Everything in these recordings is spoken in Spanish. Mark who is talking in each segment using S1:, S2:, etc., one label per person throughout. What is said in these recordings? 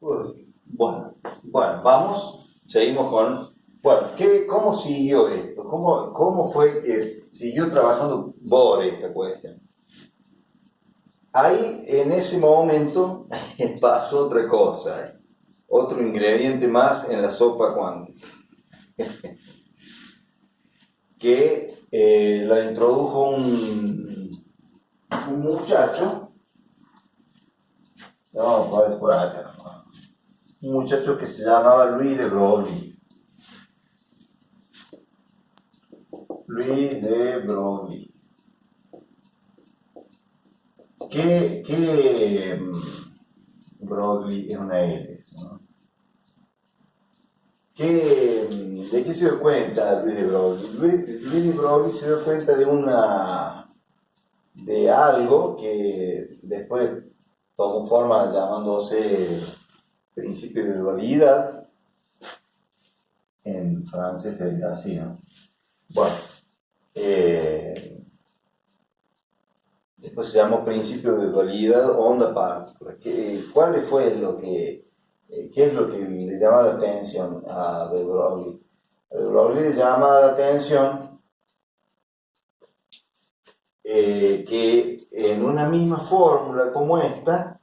S1: Bueno, seguimos con, bueno, ¿cómo siguió esto? ¿Cómo fue que siguió trabajando Bohr esta cuestión? Ahí, en ese momento, pasó otra cosa, otro ingrediente más en la sopa cuántica, que la introdujo un muchacho, no, por acá, un muchacho que se llamaba Louis de Broglie. Louis de Broglie. ¿Qué Broglie es una L, ¿no? ¿De qué se dio cuenta Luis de Broglie? Luis de Broglie se dio cuenta de algo que después tomó forma llamándose principio de dualidad. En francés sería así, ¿no? Bueno, eh, después se llamó principio de dualidad onda-partícula. ¿Cuál fue qué es lo que le llama la atención a de Broglie? A de Broglie le llama la atención que en una misma fórmula como esta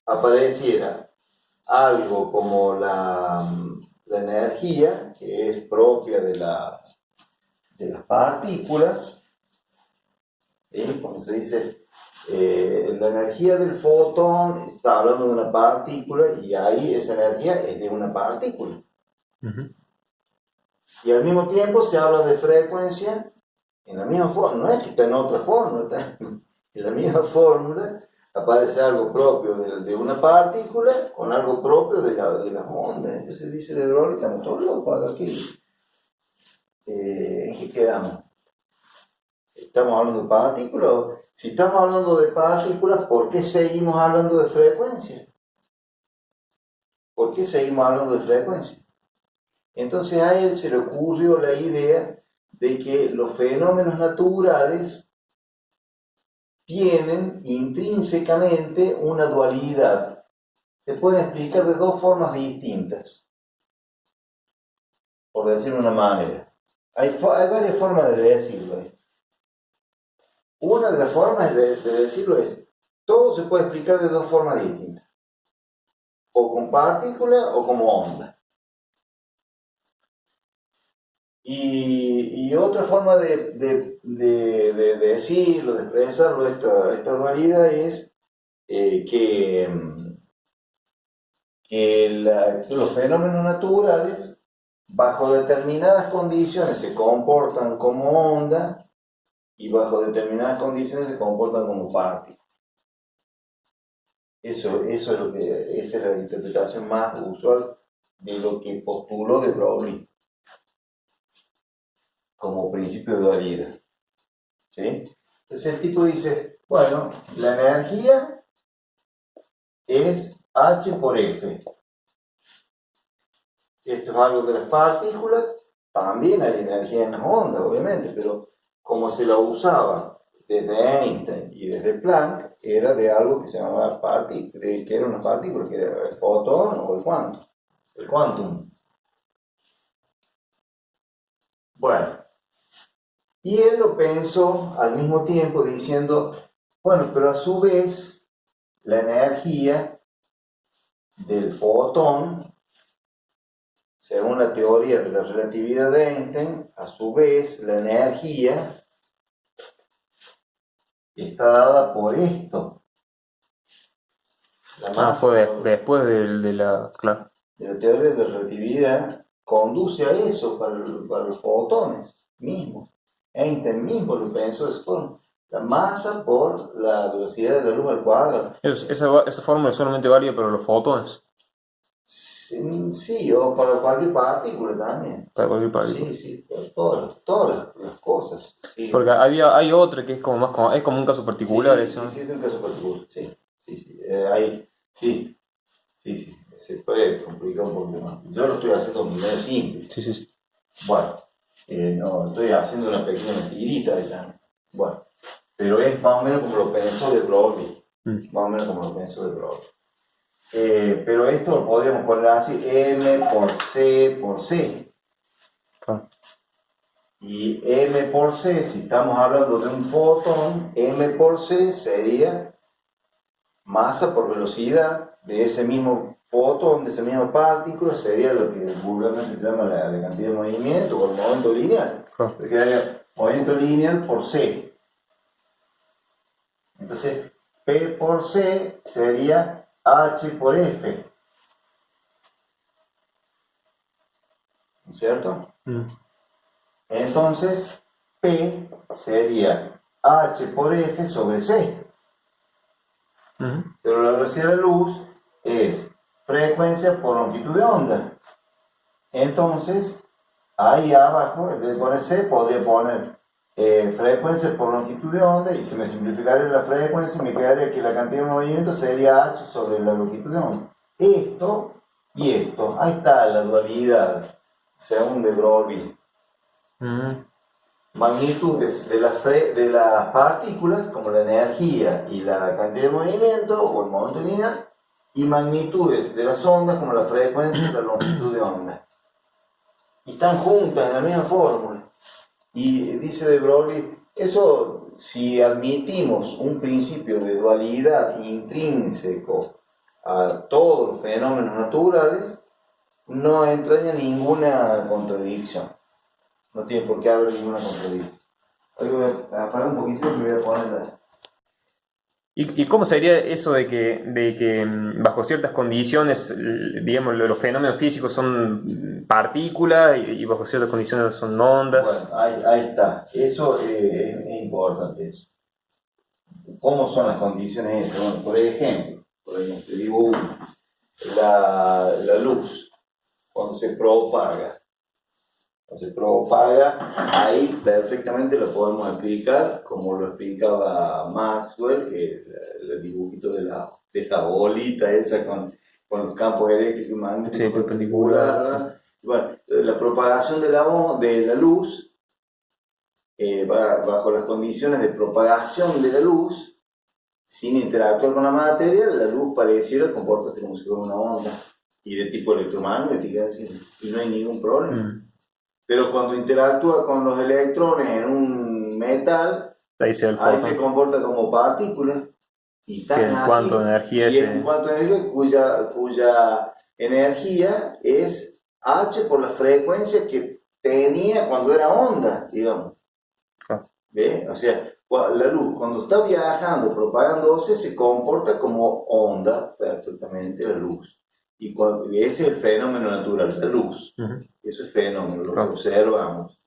S1: apareciera algo como la energía, que es propia de las partículas, cuando se dice la energía del fotón, está hablando de una partícula y ahí esa energía es de una partícula. Uh-huh. Y al mismo tiempo se habla de frecuencia en la misma fórmula, no es que está en otra fórmula, está en la misma fórmula, aparece algo propio de una partícula con algo propio de las ondas. Entonces dice de Broglie, estamos todos locos aquí. ¿En qué quedamos? ¿Estamos hablando de partículas? Si estamos hablando de partículas, ¿por qué seguimos hablando de frecuencia? ¿Por qué seguimos hablando de frecuencia? Entonces a él se le ocurrió la idea de que los fenómenos naturales tienen intrínsecamente una dualidad. Se pueden explicar de dos formas distintas, por decirlo de una manera. Hay varias formas de decirlo. Una de las formas de decirlo es, todo se puede explicar de dos formas distintas, o con partícula o como onda. Y otra forma de decirlo, de expresarlo, esta dualidad es que los fenómenos naturales, bajo determinadas condiciones, se comportan como onda y bajo determinadas condiciones se comportan como partícula. Esa es la interpretación más usual de lo que postuló de Broglie como principio de dualidad. ¿Sí? Entonces el tipo dice, bueno, la energía es H por F. Esto es algo de las partículas, también hay energía en las ondas, obviamente, pero como se la usaba desde Einstein y desde Planck, era de algo que se llamaba que era una partícula, que era el fotón o el quantum. Bueno, y él lo pensó al mismo tiempo diciendo, bueno, pero a su vez, la energía del fotón, según la teoría de la relatividad de Einstein, a su vez, la energía está dada por esto.
S2: La masa fue después claro.
S1: De la teoría de la relatividad conduce a eso para los fotones mismos. Einstein mismo lo pensó de esa forma. La masa por la velocidad de la luz al cuadrado.
S2: Esa fórmula es solamente válida para los fotones.
S1: Sí, o para cualquier partícula también.
S2: Para cualquier partícula.
S1: Sí, todas las cosas. Sí.
S2: Porque hay otra que es como es como un caso particular.
S1: Sí, es un caso particular. Sí. Se puede complicar un poco más. Yo lo estoy haciendo muy simple.
S2: Sí.
S1: Bueno, no, estoy haciendo una pequeña mentirita de la... Bueno, pero es más o menos como lo pensó de Broglie. Más o menos como lo pensó de Broglie. Pero esto lo podríamos poner así, m por c.
S2: Claro.
S1: Y m por c, si estamos hablando de un fotón, m por c sería masa por velocidad de ese mismo fotón, de esa misma partícula, sería lo que vulgarmente se llama la cantidad de movimiento o el momento lineal.
S2: Claro.
S1: Porque quedaría movimiento lineal por c. Entonces, P por C sería H por F. ¿No es cierto? Entonces, P sería H por F sobre C. Pero la velocidad de la luz es frecuencia por longitud de onda. Entonces, ahí abajo, en vez de poner C, podría poner frecuencia por longitud de onda, y si me simplificaría la frecuencia, me quedaría que la cantidad de movimiento sería H sobre la longitud de onda. Esto y esto, ahí está la dualidad, según de Broglie. Magnitudes de las partículas, como la energía y la cantidad de movimiento o el momento lineal, y magnitudes de las ondas, como la frecuencia y la longitud de onda. Y están juntas en la misma fórmula. Y dice de Broglie, eso, si admitimos un principio de dualidad intrínseco a todos los fenómenos naturales, no entraña ninguna contradicción. No tiene por qué haber ninguna contradicción. Voy a apagar un poquito y me voy a poner la...
S2: ¿Y cómo sería eso de que bajo ciertas condiciones, digamos, los fenómenos físicos son partículas y bajo ciertas condiciones son ondas?
S1: Bueno, ahí está. Eso es importante. Eso. ¿Cómo son las condiciones estas? Bueno, por ejemplo, te digo uno. La luz, cuando se propaga, ahí perfectamente lo podemos explicar, como lo explicaba Maxwell, el dibujito de la bolita esa con los campos eléctricos y magnéticos,
S2: sí, perpendiculares.
S1: Sí. Bueno, la propagación de la luz, bajo las condiciones de propagación de la luz, sin interactuar con la materia, la luz pareciera comportarse como si fuera una onda, y de tipo electromagnética, y no hay ningún problema. Pero cuando interactúa con los electrones en un metal, ahí se comporta como partícula. Y tan
S2: en cuanto a energía,
S1: cuya energía es H por la frecuencia que tenía cuando era onda, digamos. ¿Ve? O sea, la luz cuando está viajando, propagándose, se comporta como onda perfectamente la luz. Y ese es el fenómeno natural, la luz. Eso es fenómeno, lo que observamos.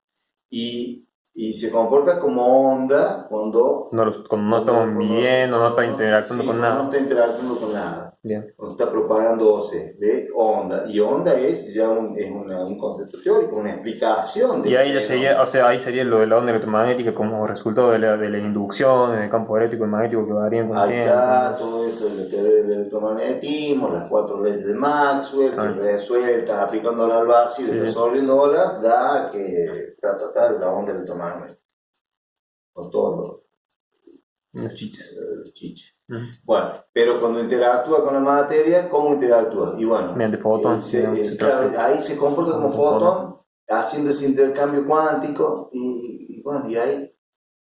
S1: Y se comporta como onda cuando
S2: no estamos viendo, no está interactuando con nada.
S1: No está interactuando con nada.
S2: Bien.
S1: Cuando está propagándose de onda. Y onda es ya un concepto teórico, una explicación.
S2: Y ahí ya sería, o sea, ahí sería lo de la onda electromagnética como resultado de la inducción, del campo eléctrico y magnético que varían con el tiempo.
S1: Ahí está todo eso, la teoría del electromagnetismo, las 4 leyes de Maxwell, que resueltas, aplicándolas al vacío y resolviéndolas, da que trata de la onda electromagnética. Con todos
S2: los chiches.
S1: Bueno, pero cuando interactúa con la materia, ¿cómo interactúa? Y bueno,
S2: mediante fotones.
S1: Claro, ahí se comporta como fotón, haciendo ese intercambio cuántico, y bueno, y ahí,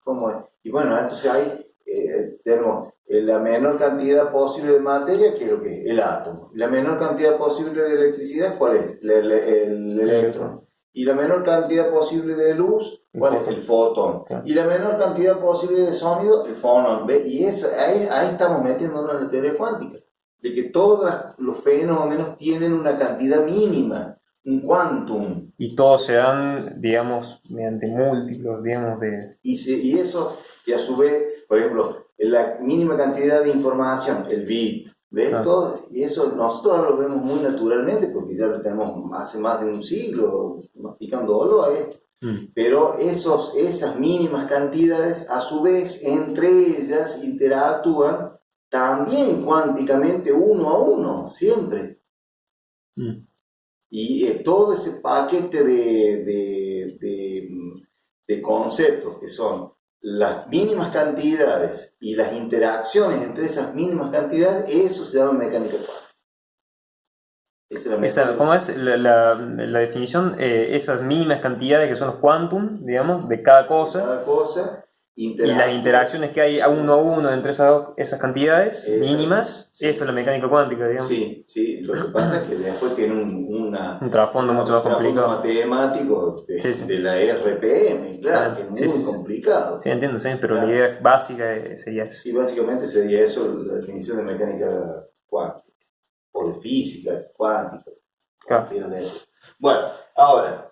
S1: ¿cómo es? Y bueno, entonces ahí tenemos la menor cantidad posible de materia, que es lo que es el átomo. La menor cantidad posible de electricidad, ¿cuál es? El electrón. Y la menor cantidad posible de luz, ¿cuál es? El fotón. Y la menor cantidad posible de sonido, el fonón. ¿Ve? Y eso, ahí estamos metiéndonos en la teoría cuántica, de que todos los fenómenos tienen una cantidad mínima, un quantum.
S2: Y todos se dan, digamos, mediante múltiplos, digamos, de...
S1: Y eso, y a su vez, por ejemplo, la mínima cantidad de información, el bit, ¿ves? Todo, y eso nosotros lo vemos muy naturalmente porque ya lo tenemos hace más de un siglo masticándolo a esto. Pero esas mínimas cantidades, a su vez, entre ellas interactúan también cuánticamente uno a uno, siempre. Y todo ese paquete de conceptos que son las mínimas cantidades y las interacciones entre esas mínimas cantidades, eso se llama mecánica cuántica. Esa es la
S2: ¿Cómo
S1: mecánica.
S2: es la definición? Esas mínimas cantidades que son los quantum, digamos, de cada cosa,
S1: Cada cosa
S2: y las
S1: interactúa.
S2: interacciones que hay a uno entre esas cantidades
S1: Exacto,
S2: mínimas, eso es la
S1: sí.
S2: mecánica cuántica, digamos.
S1: Sí, sí, lo que pasa es que después tiene
S2: Un trasfondo mucho
S1: un
S2: más
S1: trasfondo
S2: complicado.
S1: matemático
S2: Sí, sí.
S1: de la RPM,
S2: Está
S1: claro, que
S2: bien.
S1: es
S2: Sí,
S1: muy
S2: sí, sí.
S1: complicado.
S2: Sí, entiendo, sí, pero la
S1: Claro.
S2: idea básica sería esa.
S1: Sí, básicamente sería eso la definición de mecánica cuántica, o de física cuántica, como
S2: Claro.
S1: quieran decir. Bueno, ahora,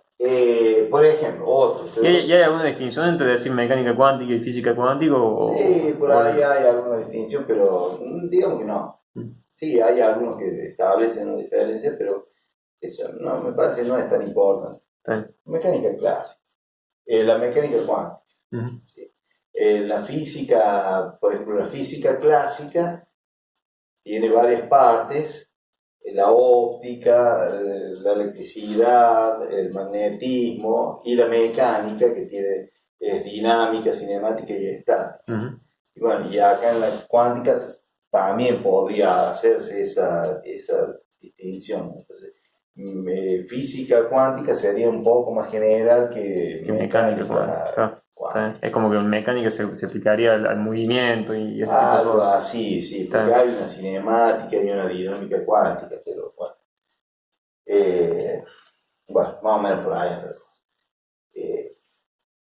S1: por ejemplo, otro.
S2: ¿Y hay alguna distinción entre decir mecánica cuántica y física cuántica?
S1: Sí, por ahí hay alguna distinción, pero digamos que no. Sí, hay algunos que establecen una diferencia, pero eso no, me parece no es tan importante.
S2: Está bien.
S1: Mecánica clásica, la mecánica cuántica.
S2: Ujú.
S1: ¿Sí? La física, por ejemplo, la física clásica tiene varias partes, la óptica, la electricidad, el magnetismo y la mecánica que tiene dinámica, cinemática y estática.
S2: Ujú.
S1: Y bueno, y acá en la cuántica también podría hacerse esa distinción. Entonces, física cuántica sería un poco más general que
S2: Que mecánica cuántica,
S1: mecánica
S2: claro. Está bien.
S1: cuántica.
S2: Es como que mecánica se aplicaría al movimiento y ese tipo de
S1: Algo
S2: cosas.
S1: así, sí,
S2: Está
S1: porque
S2: bien.
S1: hay una cinemática y una dinámica cuántica, pero bueno, eh, bueno, más o menos por ahí. Eh,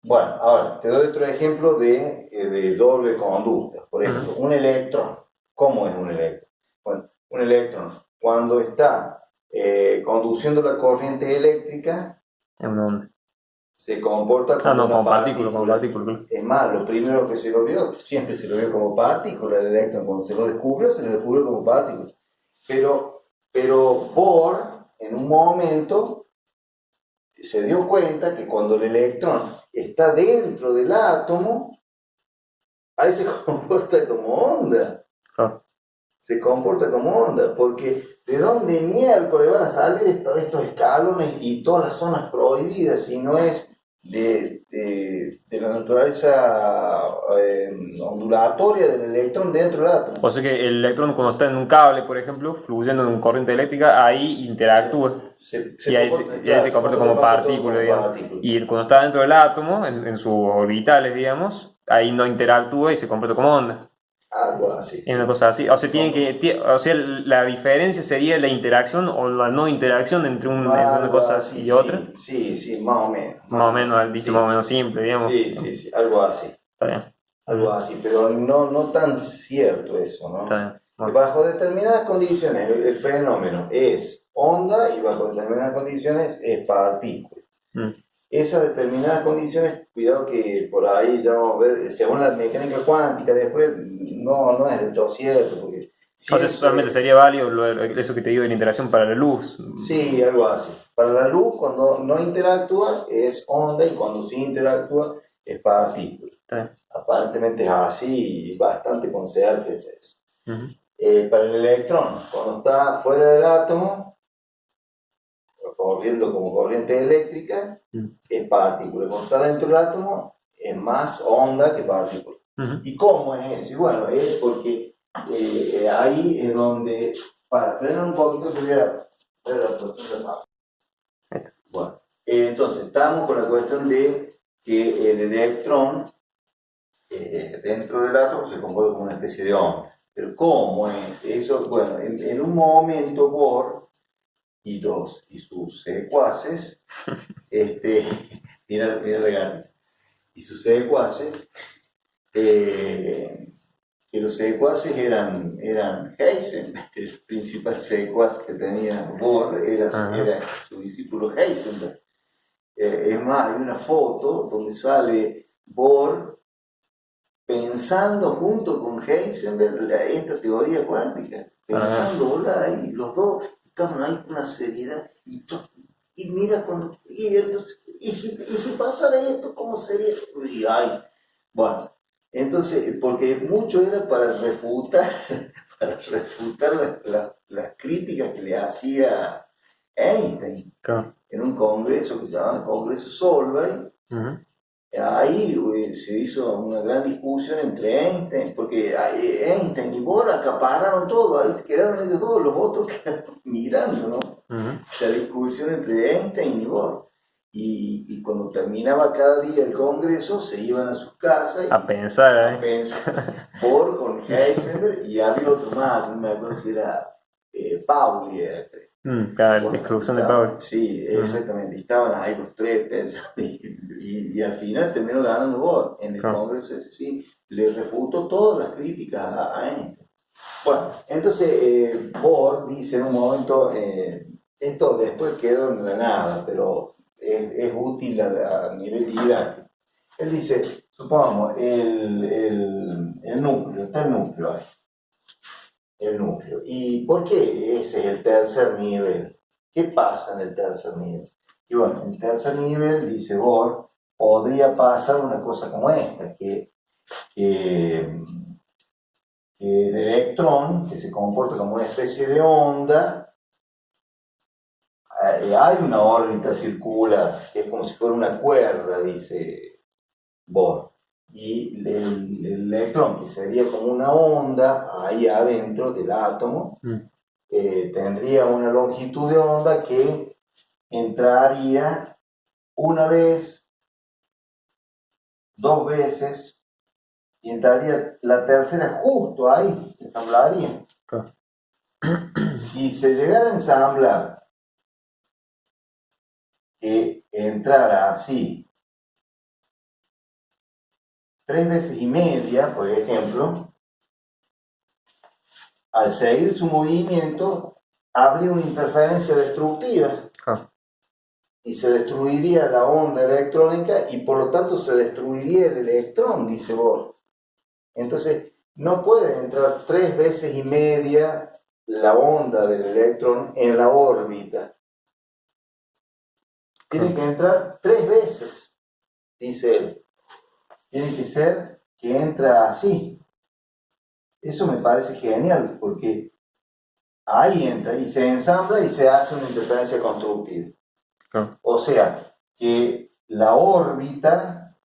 S1: bueno, ahora te doy otro ejemplo de doble conducta. Por
S2: Ujú.
S1: ejemplo, un electrón. ¿Cómo es un electrón? Bueno, un electrón, cuando está conduciendo la corriente eléctrica,
S2: Es una onda.
S1: se comporta
S2: Ah,
S1: como
S2: no,
S1: una
S2: como
S1: partícula.
S2: partícula, claro.
S1: Es más, lo primero que se lo vio, siempre se lo vio como partícula el electrón. Cuando se lo descubrió como partícula. Pero Bohr, en un momento, se dio cuenta que cuando el electrón está dentro del átomo, ahí se comporta como onda.
S2: Claro.
S1: Se comporta como onda, porque ¿de dónde miércoles van a salir estos escalones y todas las zonas prohibidas si no es de la naturaleza ondulatoria del electrón dentro del átomo?
S2: O sea que el electrón cuando está en un cable, por ejemplo, fluyendo en una corriente eléctrica, ahí interactúa.
S1: Se comporta,
S2: Y ahí
S1: claro,
S2: se
S1: se
S2: comporta
S1: comporta
S2: como
S1: más que todo
S2: partícula,
S1: como
S2: digamos.
S1: partícula.
S2: Y cuando está dentro del átomo, en sus orbitales, digamos, ahí no interactúa y se comporta como onda.
S1: Algo así,
S2: Es una
S1: sí.
S2: cosa así. O sea,
S1: Como,
S2: o sea, la diferencia sería la interacción o la no interacción entre una
S1: algo
S2: cosa
S1: así,
S2: y otra.
S1: sí, sí, sí, más o menos,
S2: Más o menos, dicho más o
S1: sí,
S2: menos simple, digamos.
S1: sí, sí, sí, algo así.
S2: Está bien.
S1: Algo
S2: Ujú.
S1: así, pero no tan cierto eso,
S2: Está
S1: ¿no?
S2: bien. Bueno.
S1: Bajo determinadas condiciones el fenómeno es onda y bajo determinadas condiciones es partícula.
S2: Mm.
S1: Esas determinadas condiciones, cuidado que por ahí ya vamos a ver, según la mecánica cuántica, después no es del todo cierto, porque
S2: O sea, solamente
S1: siempre,
S2: sería válido eso que te digo de la interacción para la luz.
S1: sí, algo así. Para la luz, cuando no interactúa es onda y cuando sí interactúa es partícula.
S2: Está bien.
S1: Aparentemente es así y bastante con certeza es eso.
S2: Ujú.
S1: Para el electrón, cuando está fuera del átomo, corriendo como corriente eléctrica,
S2: Mm.
S1: es partícula. Cuando está dentro del átomo, es más onda que partícula.
S2: Ujú.
S1: ¿Y cómo es eso? Y bueno, es porque ahí es donde, para frenar un poquito, te voy a ver la cuestión de mapa.
S2: Ahí está.
S1: Bueno, entonces estamos con la cuestión de que el electrón dentro del átomo se comporta como una especie de onda. Pero ¿cómo es eso? Bueno, en un momento Bohr y sus secuaces, este, mira la gana, y sus secuaces, que los secuaces eran Heisenberg, el principal secuaz que tenía Bohr
S2: Ajá.
S1: era su discípulo Heisenberg. Es más, hay una foto donde sale Bohr pensando junto con Heisenberg esta teoría cuántica, pensándola ahí, los dos estaban ahí con una seriedad y mira cuando, entonces, y si pasara esto, ¿cómo sería? Y ay, bueno, entonces, porque mucho era para refutar, las críticas que le hacía Einstein
S2: Claro.
S1: en un congreso que se llamaba Congreso Solvay.
S2: Ujú.
S1: ahí se hizo una gran discusión entre Einstein, porque Einstein y Bohr acapararon todo, ahí se quedaron ellos dos, los otros quedaron mirando, ¿no? La discusión entre Einstein y Bohr. Y cuando terminaba cada día el congreso, se iban a sus casas
S2: A pensar,
S1: a pensar. Bohr con Heisenberg y había otro más, no me acuerdo si era Pauli, era, creo.
S2: Claro, la
S1: Bueno,
S2: exclusión de
S1: estaban-
S2: Pauli.
S1: Sí, exactamente. Estaban ahí los tres pensando y al final terminó ganando Bohr en el
S2: Claro.
S1: congreso ese, sí. Le refutó todas las críticas a Einstein. Bueno, entonces Bohr dice en un momento, esto después quedó en la nada, pero es útil a nivel didáctico. Él dice, supongamos, el núcleo, está el núcleo ahí, el núcleo. ¿Y por qué ese es el tercer nivel? ¿Qué pasa en el tercer nivel? Y bueno, en el tercer nivel, dice Bohr, podría pasar una cosa como esta, que el electrón, que se comporta como una especie de onda, hay una órbita circular, que es como si fuera una cuerda, dice Bohr. Y el electrón, que sería como una onda ahí adentro del átomo, tendría una longitud de onda que entraría una vez, dos veces, y entraría la tercera justo ahí, se ensamblaría.
S2: Claro.
S1: Si se llegara a ensamblar que entrara así 3 veces y media, por ejemplo, al seguir su movimiento habría una interferencia destructiva y se destruiría la onda electrónica y por lo tanto se destruiría el electrón, dice Bohr. Entonces no puede entrar 3 veces y media la onda del electrón en la órbita. Tiene que entrar 3 veces, dice él. Tiene que ser que entra así. Eso me parece genial, porque ahí entra y se ensambla y se hace una interferencia constructiva. O sea, que la órbita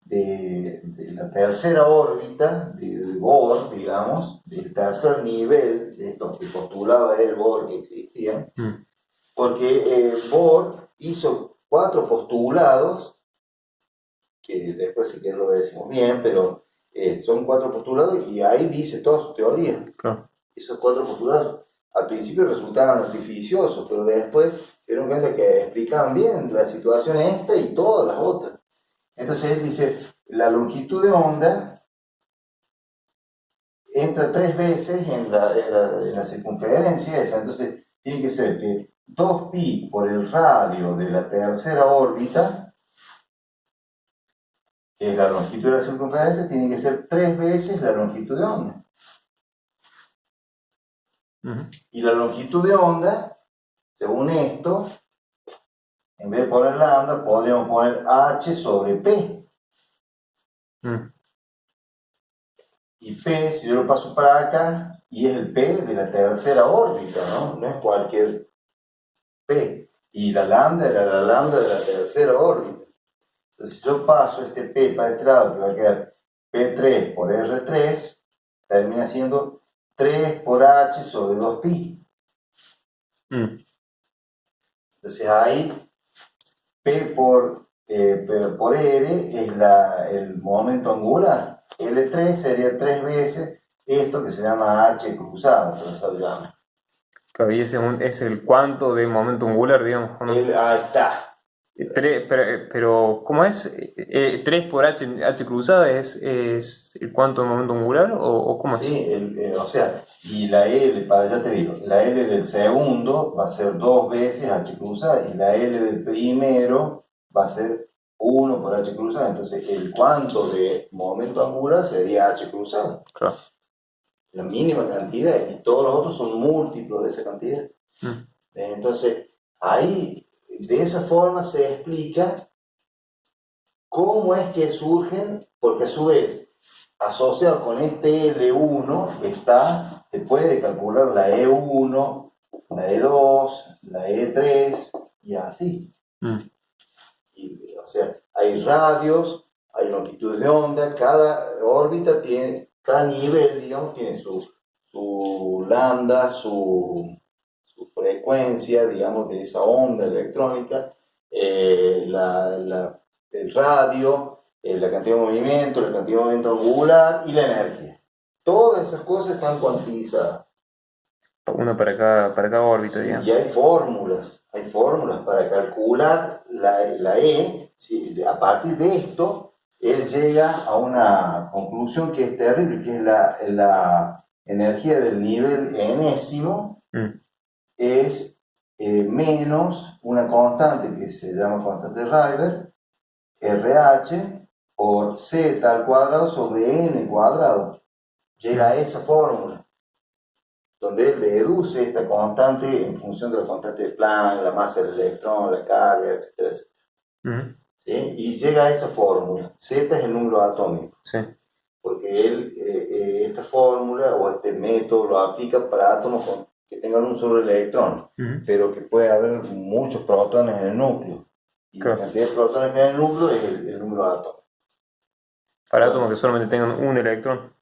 S1: de la tercera órbita de Bohr, digamos, del tercer nivel, de estos que postulaba el Bohr que existían, porque Bohr hizo 4 postulados, que después si quieren lo decimos bien, pero son 4 postulados y ahí dice toda su teoría. Esos 4 postulados al principio resultaban artificiosos, pero después se dieron cuenta que explicaban bien la situación esta y todas las otras. Entonces él dice, la longitud de onda entra 3 veces en la circunferencia esa, entonces tiene que ser que 2pi por el radio de la tercera órbita, que es la longitud de la circunferencia, tiene que ser 3 veces la longitud de onda. Y la longitud de onda, según esto, en vez de poner lambda, podríamos poner h sobre p. Y p, si yo lo paso para acá, y es el p de la tercera órbita, ¿no? No es cualquier p. Y la lambda era la lambda de la tercera órbita. Entonces, si yo paso este p para este lado, que va a quedar p3 por r3, termina siendo 3 por h sobre 2pi. Entonces ahí P por R es el momento angular. L3 sería 3 veces esto que se llama H cruzada, se lo llama.
S2: Claro, y ese es el cuánto de momento angular, digamos. ¿No?
S1: Ahí está.
S2: Pero ¿cómo es? 3 por h cruzada es el cuánto de momento angular o cómo es?
S1: Sí, o sea, y la L, ya te digo, la L del segundo va a ser 2 veces H cruzada y la L del primero va a ser 1 por H cruzada. Entonces, el cuánto de momento angular sería H cruzada.
S2: Claro.
S1: La mínima cantidad y todos los otros son múltiplos de esa cantidad. Entonces, ahí de esa forma se explica cómo es que surgen, porque a su vez, asociado con este L1 se puede calcular la E1, la E2, la E3 y así. Y, o sea, hay radios, hay longitudes de onda, cada órbita tiene, cada nivel, digamos, tiene su lambda, su frecuencia, digamos, de esa onda electrónica, el radio, la cantidad de movimiento, la cantidad de movimiento angular y la energía. Todas esas cosas están cuantizadas.
S2: Uno para cada órbita,
S1: Sí,
S2: digamos.
S1: y hay fórmulas para calcular la E. Sí, a partir de esto, él llega a una conclusión que es terrible, que es la energía del nivel enésimo es menos una constante que se llama constante de Rayleigh, RH, por Z al cuadrado sobre N cuadrado. Llega a esa fórmula, donde él deduce esta constante en función de la constante de Planck, la masa del electrón, la carga, etcétera, etcétera. ¿Sí? Y llega a esa fórmula. Z es el número atómico.
S2: Sí.
S1: Porque él, esta fórmula o este método lo aplica para átomos que tengan un solo electrón, pero que puede haber muchos protones en el núcleo. Y la cantidad de protones que hay en el núcleo es el número atómico.
S2: Para átomos que solamente tengan un electrón.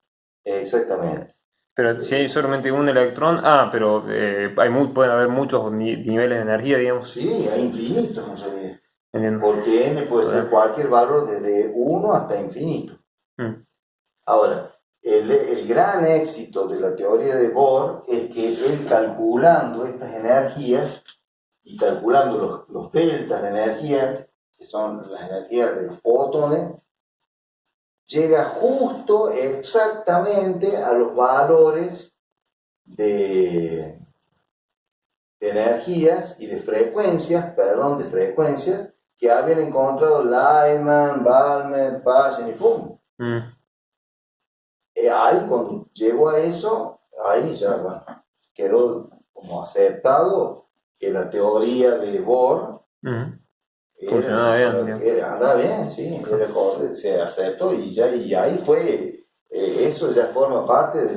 S1: Exactamente.
S2: Pero si hay solamente un electrón, pero pueden haber muchos niveles de energía, digamos.
S1: Sí, hay infinitos en realidad.
S2: Entiendo.
S1: Porque n puede ser cualquier valor desde 1 hasta infinito. Ahora, el gran éxito de la teoría de Bohr es que él calculando estas energías y calculando los deltas de energía, que son las energías de los fotones, llega justo exactamente a los valores de energías y de frecuencias, que habían encontrado Lyman, Balmer, Paschen y Fung. Ahí cuando llegó a eso, ahí ya quedó como aceptado que la teoría de Bohr andaba bien, sí, se aceptó y ahí fue, eso ya forma parte de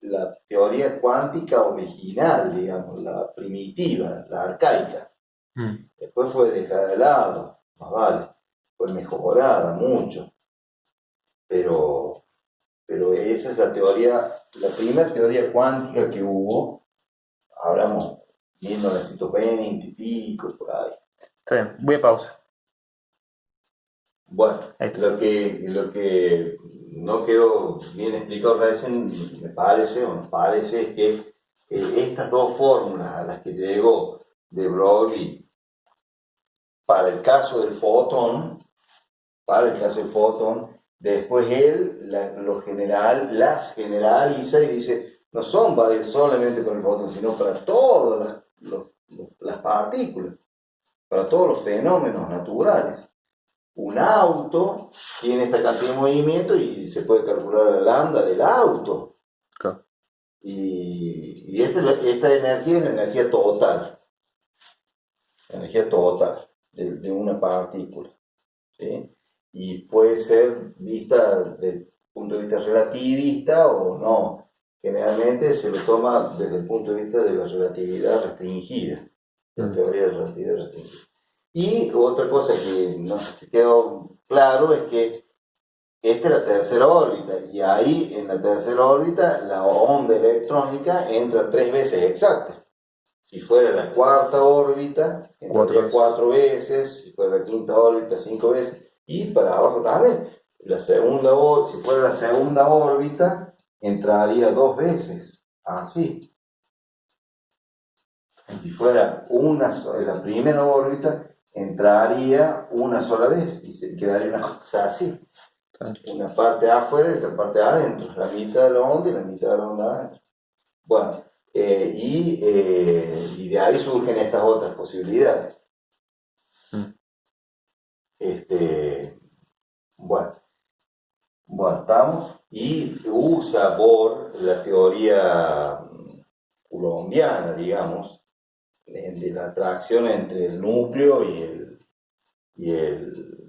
S1: la teoría cuántica original, digamos, la primitiva, la arcaica. Después fue dejada de lado, más vale, fue mejorada mucho, pero esa es la teoría, la primera teoría cuántica que hubo, hablamos 1920 y pico, por ahí.
S2: Está bien, voy a pausa.
S1: Bueno, lo que no quedó bien explicado recién, me parece, o nos parece, es que estas dos fórmulas a las que llegó de Broglie para el caso del fotón, después él las generaliza y dice, no son válidas solamente con el fotón, sino para todas las partículas, para todos los fenómenos naturales. Un auto tiene esta cantidad de movimiento y se puede calcular la lambda del auto.
S2: Claro.
S1: Y esta energía es la energía total. La energía total de una partícula. ¿Sí? Y puede ser vista desde el punto de vista relativista o no. Generalmente se lo toma desde el punto de vista de la relatividad restringida, la teoría de relatividad restringida. Y otra cosa que no sé si quedó claro es que esta es la tercera órbita, y ahí en la tercera órbita la onda electrónica entra 3 veces exacta. Si fuera la cuarta órbita, entraría 4 veces, si fuera la quinta órbita, 5 veces. Y para abajo también. Si fuera la segunda órbita, entraría 2 veces. Así. Y si fuera la primera órbita, entraría una sola vez y se quedaría una cosa así. Una parte afuera y otra parte adentro. La mitad de la onda y la mitad de la onda adentro. Bueno, y de ahí surgen estas otras posibilidades. Bueno, estamos, y usa Bohr la teoría coulombiana, digamos, de la atracción entre el núcleo y el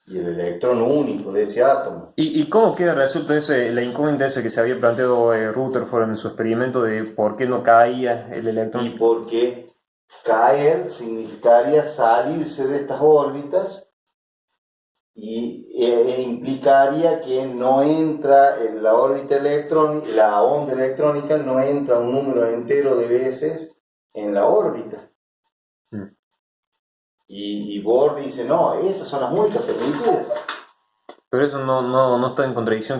S1: electrón único de ese átomo.
S2: ¿Y cómo queda resuelto la incógnita esa que se había planteado Rutherford en su experimento de por qué no caía el electrón?
S1: Y porque caer significaría salirse de estas órbitas y implicaría que no entra en la órbita electrónica, la onda electrónica no entra un número entero de veces en la órbita. Y Bohr dice, no, esas son las únicas permitidas.
S2: Pero eso no está en contradicción